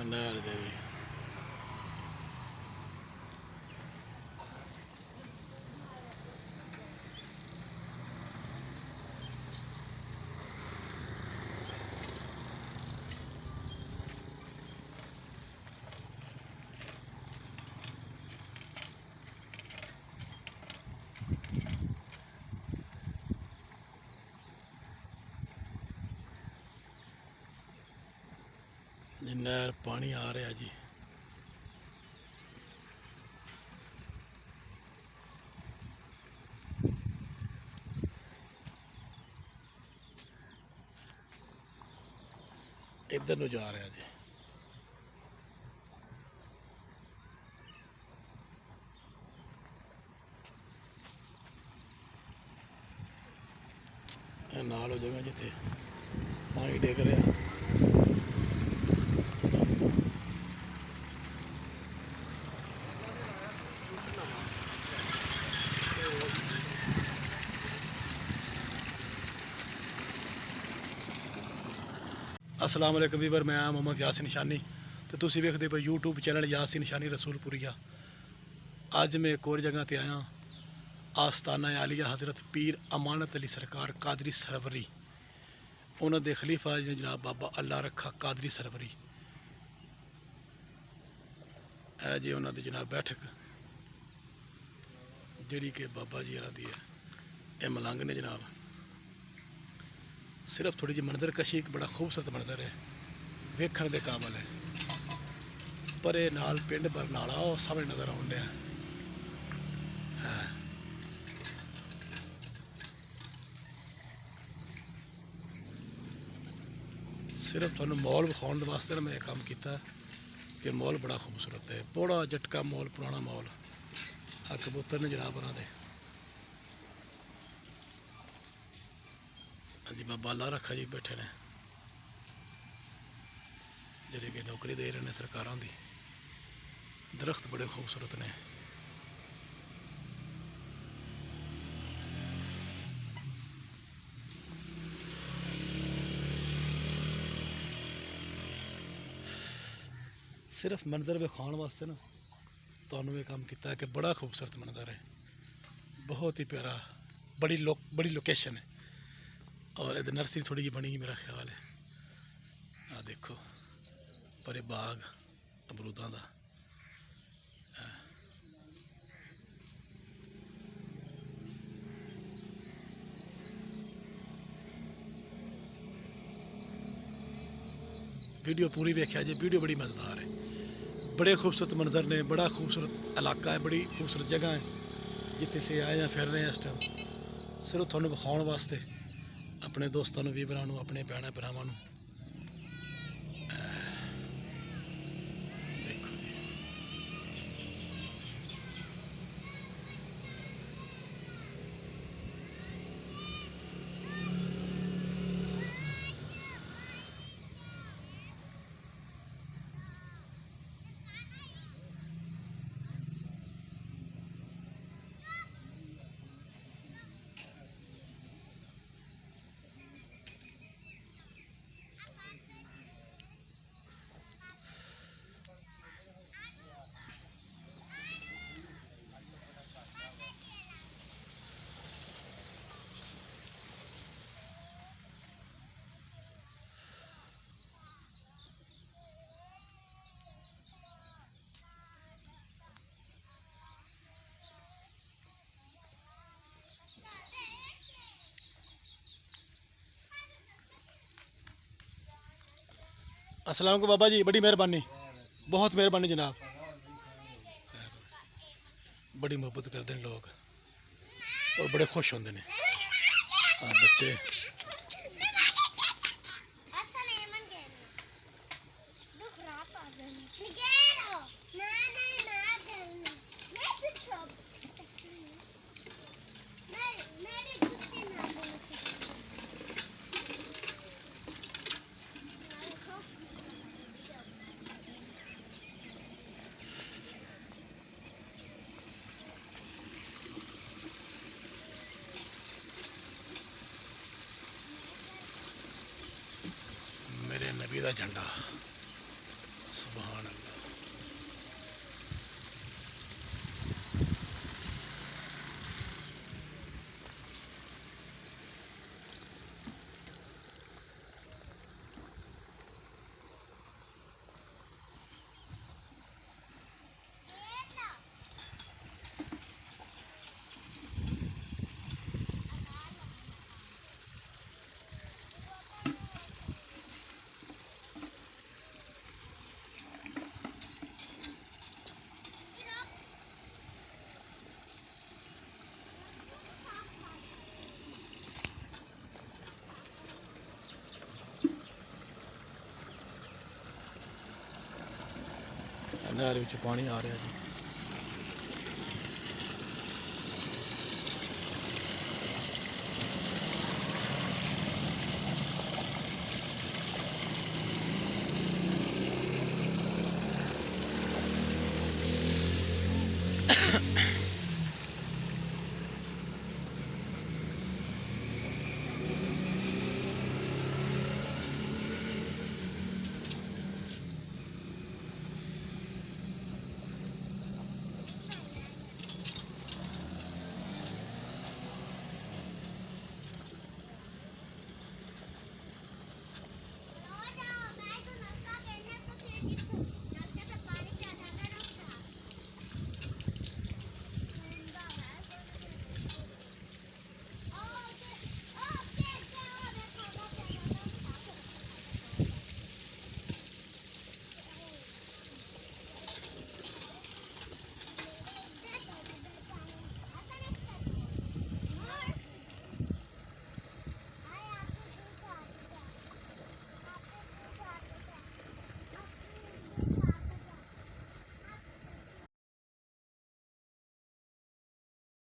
ਨਹਿਰ ਦੇ ਵੀ नहर पानी आ रहा जी। इधर ਨੂੰ जा रहा जी। नाल हो जाएगा जिथे पानी डिग रहा। अस्सलाम वालेकुम वीवर, मैं मोहम्मद यासिन निशानी तो तुसी वेखदे पे यूट्यूब चैनल यासिन निशानी रसूलपुरिया। अज मैं एक और जगह ते आया, आस्ताना आलिया हज़रत पीर अमानत अली सरकार कादरी सरवरी, उन्होंने खलीफा जी जनाब बाबा अल्लाह रखा कादरी सरवरी। है जी उन्होंने जनाब बैठक जी कि बाबा जी दी है, ये मलंग ने जनाब। सिर्फ थोड़ी जी मंजर कशी, एक बड़ा खूबसूरत मंजर है, वेखण दे काबल है। पर ये नाल पिंड बरनाला और सामने नज़र आउण डिया है। सिर्फ थोड़ा मॉल विखाने वास्ते मैं काम किया कि मॉल बड़ा खूबसूरत है, बड़ा जटका मॉल, पुराना मॉल। आ कबूतर ने जनाब उन्होंने जी बाबा अल्लाह रखा जी बैठे ने, जेह्ड़े कि नौकरी दे रहे हैं सरकारों की। दरख्त बड़े खूबसूरत ने। सिर्फ मंजर विखाने वास्ते ना तुहानूं ये काम किया कि बड़ा खूबसूरत मंजर है, बहुत ही प्यारा, बड़ी लोकेशन है। और इधर नर्सरी थोड़ी जी बनी मेरा ख्याल है। आ देखो परे बाग अमरूदां दा। वीडियो पूरी वेख्या जी, वीडियो बड़ी मज़ेदार है। बड़े खूबसूरत मंजर ने, बड़ा खूबसूरत इलाका है, बड़ी खूबसूरत जगह है जिथे से आए हैं फिर रहे हैं इस टाइम। सिर्फ थोड़ा विखाने वास्ते, अपने दोस्तों वीवरां, अपने भैन भरावां। देखो जी अस्सलाम वालेकुम बाबा जी, बड़ी मेहरबानी, बहुत मेहरबानी जनाब। बड़ी मोहब्बत करते हैं लोग और बड़े खुश होंगे ने बच्चे। मेरे नबी का झंडा ਸੁਭਾਨ ਅੱਲਾਹ। ਨਹਿਰ ਵਿੱਚ ਪਾਣੀ ਆ ਰਿਹਾ ਜੀ।